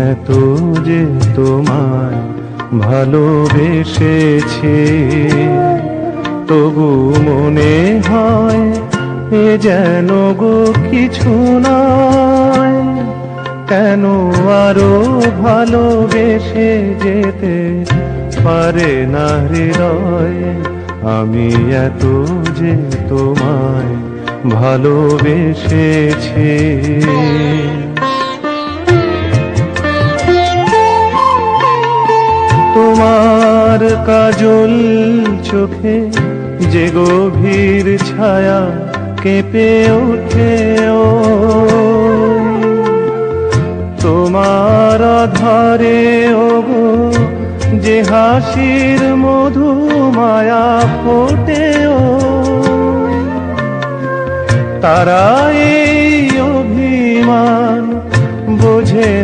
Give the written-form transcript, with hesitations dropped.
এত যে তোমায় ভালোবেসেছি, তবু মনে হয় এ যেন গো কিছু নয়। কেন আরো ভালোবেসে যেতে পারে না হৃদয়? আমি এত যে তোমায় ভালোবেসেছি। তোমার কাজল চোখে যে গভীর ছায়া কেঁপে ওঠে, ও তোমার আধারে ওগো যে হাসির মধু মায়া ফোটে, ও তারা এই অভিমান বোঝে না।